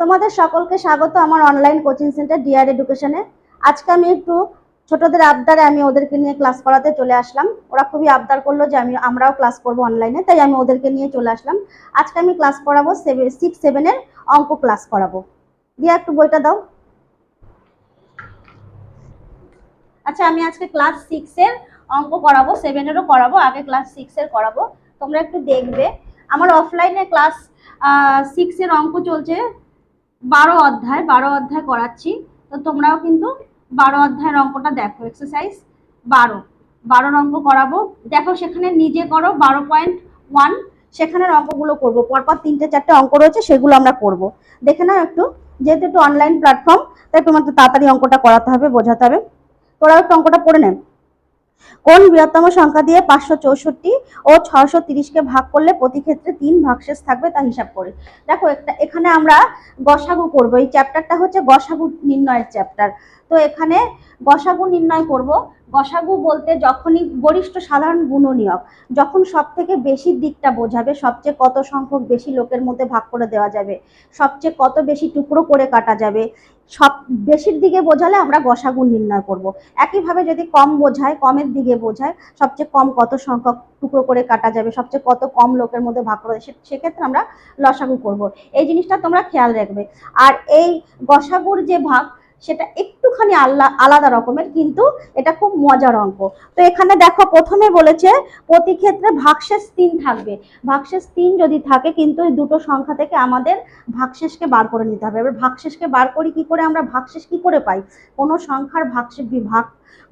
তোমাদের সকলকে স্বাগত আমার অনলাইন কোচিং সেন্টার ডিআর এডুকেশনে। আজকে আমি একটু ছোটদের আবদারে আমি ওদেরকে নিয়ে ক্লাস করাতে চলে আসলাম। ওরা খুবই আবদার করলো যে আমরাও ক্লাস করব অনলাইনে, তাই আমি ওদেরকে নিয়ে চলে আসলাম। আজকে আমি ক্লাস করাবো 6-7 অঙ্ক ক্লাস করাবো। দিয়া একটু বইটা দাও। আচ্ছা, আমি আজকে ক্লাস 6 অঙ্ক করাবো, 7 করাবো, আগে ক্লাস 6 করাবো। তোমরা একটু দেখবে আমার অফলাইনে ক্লাস 6 অঙ্ক চলছে 12 অধ্যায় করাচ্ছি। তো তোমরাও কিন্তু 12 অধ্যায়ের অঙ্কটা দেখো, এক্সারসাইজ 12 অঙ্ক করাবো। দেখো সেখানে নিজে করো 12.1, সেখানের অঙ্কগুলো করবো। পরপর 3-4টে অঙ্ক রয়েছে, সেগুলো আমরা করব। দেখে নাও একটু, যেহেতু একটু অনলাইন প্ল্যাটফর্ম, তাই তোমার তাড়াতাড়ি অঙ্কটা করাতে হবে, বোঝাতে হবে। তোরাও একটু অঙ্কটা পড়ে নেন। কোন বৃহত্তম সংখ্যা দিয়ে 564 ও 630কে ভাগ করলে প্রতি ক্ষেত্রে 3 ভাগশেষ থাকবে তা হিসাব করে। দেখো এখানে আমরা গসাগু করব। এই চ্যাপ্টারটা হচ্ছে গসাগু নির্ণয়ের চ্যাপ্টার। তো এখানে গসাগু নির্ণয় করব। গসাগু বলতে যখনই গরিষ্ঠ সাধারণ গুণনীয়ক, যখন সব থেকে বেশি দিকটা বোঝাবে, সবচেয়ে কত সংখ্যক বেশি লোকের মধ্যে ভাগ করে দেওয়া যাবে, সবচেয়ে কত বেশি টুকরো করে কাটা যাবে, সব বেশির দিকে বোঝালে আমরা গসাগু নির্ণয় করব। একইভাবে যদি কম বোঝায়, কমের দিকে বোঝায়, সবচেয়ে কম কত সংখ্যক টুকরো করে কাটা যাবে, সবচেয়ে কত কম লোকের মধ্যে ভাগ করে, সেক্ষেত্রে আমরা লসাগু করব। এই জিনিসটা তোমরা খেয়াল রাখবে। আর এই গসাগুর যে ভাগ, সেটা একটুখানি আলাদা রকমের, কিন্তু এটা খুব মজার অঙ্ক। তো এখানে দেখো প্রথমে বলেছে প্রতি ক্ষেত্রে ভাগশেষ 3 থাকবে। ভাগশেষ 3 যদি থাকে, কিন্তু এই দুটো সংখ্যা থেকে আমাদের ভাগশেষকে বার করে নিতে হবে। এবার ভাগশেষকে বার করি কি করে? আমরা ভাগশেষ কি করে পাই? কোনো সংখ্যার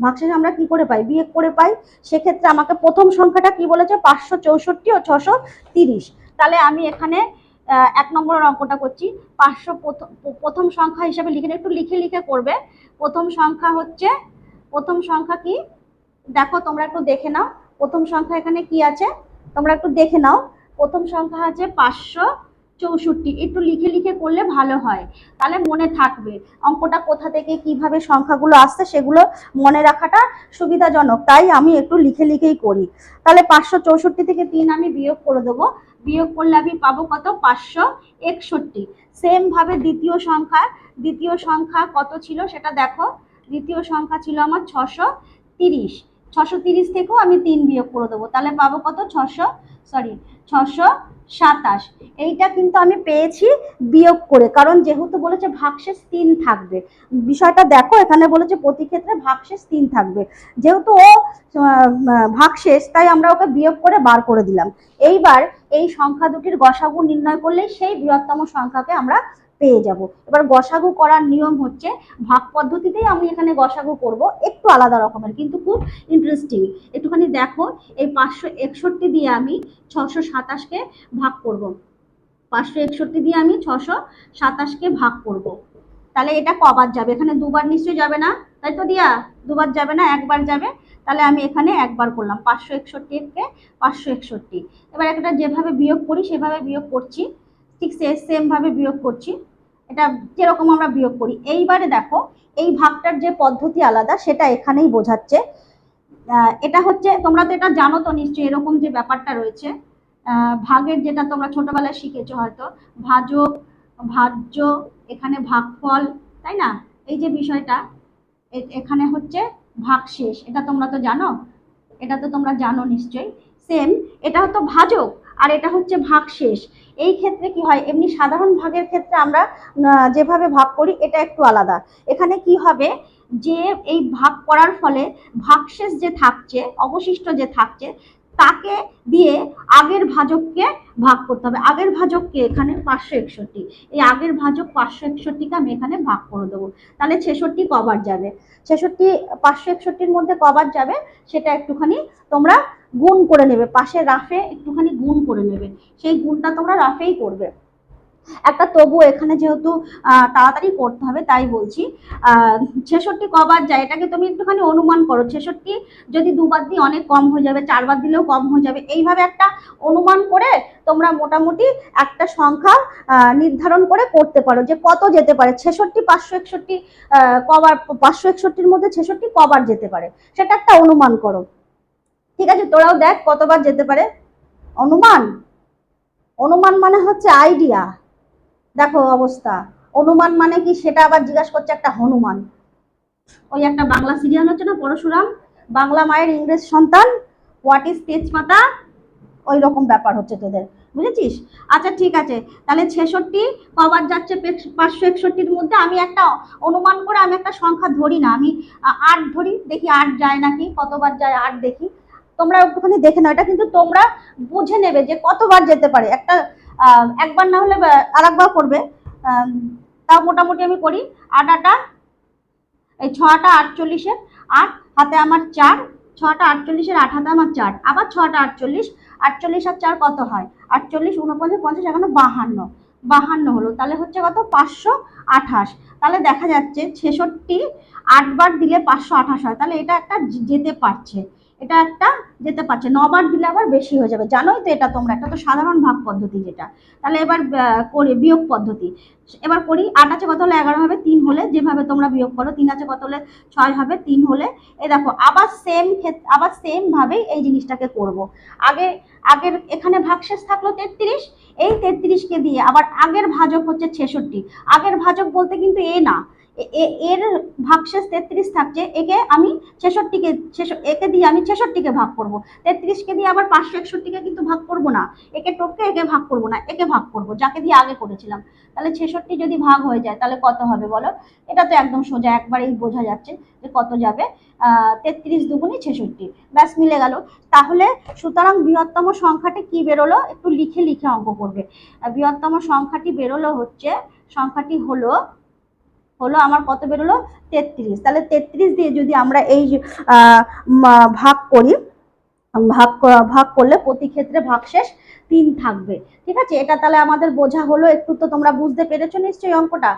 ভাগশেষ আমরা কি করে পাই? বিয়োগ করে পাই। সেক্ষেত্রে আমাকে প্রথম সংখ্যাটা কি বলেছে? 564 ও 630। তাহলে আমি এখানে 1 নম্বরের অঙ্কটা করছি। 500 প্রথম সংখ্যা হিসেবে লিখে, একটু লিখে লিখে করবে। প্রথম সংখ্যা কি? দেখো তোমরা একটু দেখে নাও প্রথম সংখ্যা এখানে কি আছে, তোমরা একটু দেখে নাও। প্রথম সংখ্যা আছে 564। একটু লিখে লিখে করলে ভালো হয়, তাহলে মনে থাকবে অঙ্কটা কোথা থেকে কিভাবে সংখ্যাগুলো আসছে, সেগুলো মনে রাখাটা সুবিধাজনক। তাই আমি একটু লিখে লিখেই করি। তাহলে 564 থেকে 3 আমি বিয়োগ করে দেবো। বিয়োগ করলে আমি পাবো কত? 561। সেম ভাবে দ্বিতীয় সংখ্যা কত ছিল সেটা দেখো। দ্বিতীয় সংখ্যা ছিল আমার 630। 630 থেকেও আমি 3 বিয়োগ করে দেবো, তাহলে পাবো কত? 627। এইটা কিন্তু আমি পেয়েছি বিয়োগ করে, কারণ যেহেতু বলেছে ভাগশেষ 3 থাকবে। বিষয়টা দেখো, এখানে বলেছে প্রতি ক্ষেত্রে ভাগশেষ 3 থাকবে। যেহেতু ও ভাগশেষ, তাই আমরা ওকে বিয়োগ করে বার করে দিলাম। এইবার এই সংখ্যা দুটির গসাগু নির্ণয় করলেই সেই বৃহত্তম সংখ্যাকে আমরা পেয়ে যাব। এবার গসাগু করার নিয়ম হচ্ছে, ভাগ পদ্ধতিতেই আমি এখানে গসাগু করব, একটু আলাদা রকমের, কিন্তু খুব ইন্টারেস্টিং। একটুখানি দেখো, এই 561 দিয়ে আমি 627কে ভাগ করব। 561 দিয়ে আমি 627কে ভাগ করব। তাহলে এটা কবার যাবে? এখানে দুবার নিশ্চয়ই যাবে না, তাই তো দিয়া? দুবার যাবে না, একবার যাবে। তাহলে আমি এখানে একবার করলাম 561কে 561। এবার এটা যেভাবে বিয়োগ করি সেভাবে বিয়োগ করছি, ঠিক সেম ভাবে বিয়োগ করছি। এটা যেরকম আমরা বিয়োগ করি। এইবারে দেখো, এই ভাগটার যে পদ্ধতি আলাদা, সেটা এখানেই বোঝাচ্ছে। এটা হচ্ছে, তোমরা তো এটা জানো তো নিশ্চয়ই, এরকম যে ব্যাপারটা রয়েছে ভাগের, যেটা তোমরা ছোটবেলায় শিখেছো হয়তো, ভাজক, ভাজ্য, এখানে ভাগফল, তাই না? এই যে বিষয়টা, এখানে হচ্ছে ভাগশেষ, এটা তোমরা তো জানো, এটা তো তোমরা জানো নিশ্চয়ই। সেম, এটা হতো ভাজক আর এটা হচ্ছে ভাগশেষ। এই ক্ষেত্রে কি হয়, এমনি সাধারণ ভাগের ক্ষেত্রে আমরা যেভাবে ভাগ করি, এটা একটু আলাদা। এখানে কি হবে, যে এই ভাগ করার ফলে ভাগশেষ যে থাকছে, অবশিষ্ট যে থাকছে, তাকে দিয়ে আগের ভাজককে ভাগ করতে হবে। আগের ভাজককে এখানে 561, এই আগের ভাজক 561কে আমি এখানে ভাগ করে দেবো। তাহলে 66 কবার যাবে? 66 561-র মধ্যে কবার যাবে সেটা একটুখানি তোমরা গুণ করে নেবে, পাশে রাফে একটুখানি গুণ করে নেবে। সেই গুণটা তোমরা রাফেই করবে একটা। তবু এখানে যেহেতু তাড়াতাড়ি করতে হবে, তাই বলছি 66 কবার যায় এটাকে তুমি একটুখানি অনুমান করো। 66 যদি দুবার দিই অনেক কম হয়ে যাবে, 4বার দিলেও কম হয়ে যাবে। এইভাবে একটা অনুমান করে তোমরা মোটামুটি একটা সংখ্যা নির্ধারণ করে করতে পারো যে কত যেতে পারে 66 561 কবার, 561-র মধ্যে 66 কবার যেতে পারে, সেটা একটা অনুমান করো। ঠিক আছে, তোরাও দেখ কতবার যেতে পারে। অনুমান মানে হচ্ছে আইডিয়া। দেখো অবস্থা, অনুমান মানে কি সেটা আবার জিজ্ঞাসা করছে একটা হনুমান। ওই একটা বাংলা সিরিয়াল হচ্ছে না পরশুরাম, বাংলা মায়ের ইংরেজ সন্তান, হোয়াট ইজ তেজপাতা, ওই রকম ব্যাপার হচ্ছে তোদের, বুঝেছিস? আচ্ছা ঠিক আছে, তাহলে 66 কবার যাচ্ছে 561-র মধ্যে? আমি একটা অনুমান করে আমি একটা সংখ্যা ধরি না, আমি 8 ধরি, দেখি 8 যায় নাকি, কতবার যায় 8 দেখি। তোমরা একটুখানি দেখে নাও, এটা কিন্তু তোমরা বুঝে নেবে যে কতবার যেতে পারে একটা, একবার না হলে আরেকবার করবে। তাও মোটামুটি আমি করি। 8 আটা, এই 6টা 48-এর 8, হাতে আমার 4, 6টা 48-এর 8, হাতে আমার 4, আবার 6টা 48, 48 আর 4 কত হয়? 48, 49, 50, এখানে 52, 52 হলো, তাহলে হচ্ছে কত? 528। তাহলে দেখা যাচ্ছে 66 8 বার দিলে 528 হয়, তাহলে এটা একটা যেতে পারছে, এটা একটা যেতে পারছে। 9 বার দিলে আবার বেশি হয়ে যাবে, জানোই তো এটা তোমরা, এটা তো সাধারণ ভাগ পদ্ধতি যেটা। তাহলে এবার করে বিয়োগ পদ্ধতি, এবার করি। 8 আছে কত হলে 11 হবে? 3 হলে, যেভাবে তোমরা বিয়োগ করো। 3 আছে কত হলে 6 হবে? 3 হলে। এই দেখো আবার আবার সেম ভাবেই এই জিনিসটাকে করব। আগে আগের এখানে ভাগশেষ থাকলো 33, এই 33 কে দিয়ে আবার আগের ভাজক হচ্ছে 66। আগের ভাজক বলতে কিন্তু এ না, এর ভাগশেষ 33 থাকছে, একে আমি 66কে, একে দিয়ে আমি 66কে ভাগ করব। 33কে দিয়ে আবার 561কে কিন্তু ভাগ করব না, একে টপকে একে ভাগ করব না, একে ভাগ করব যাকে দিয়ে আগে করেছিলাম। তাহলে 66 যদি ভাগ হয়ে যায় তাহলে কত হবে বলো? এটা তো একদম সোজা, একবারেই বোঝা যাচ্ছে যে কত যাবে। 33 দুগুণে 66, ব্যাস মিলে গেল। তাহলে সুতরাং বৃহত্তম সংখ্যাটি কি বেরোলো? একটু লিখে লিখে অঙ্ক করবে। বৃহত্তম সংখ্যাটি বেরোলো হচ্ছে, সংখ্যাটি হলো আমার কত বেরোলো? 33। তাহলে 33 দিয়ে যদি আমরা এই ভাগ করি, ভাগ ভাগ করলে প্রতি ক্ষেত্রে ভাগশেষ 3 থাকবে। ঠিক আছে, এটা তাহলে আমাদের বোঝা হলো। একটু তো তোমরা বুঝতে পেরেছো নিশ্চয়ই অঙ্কটা?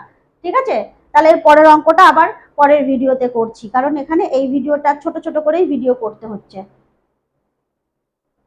ঠিক আছে, তাহলে এর পরের অঙ্কটা আবার পরের ভিডিওতে করছি, কারণ এখানে এই ভিডিওটা ছোট ছোট করেই ভিডিও করতে হচ্ছে।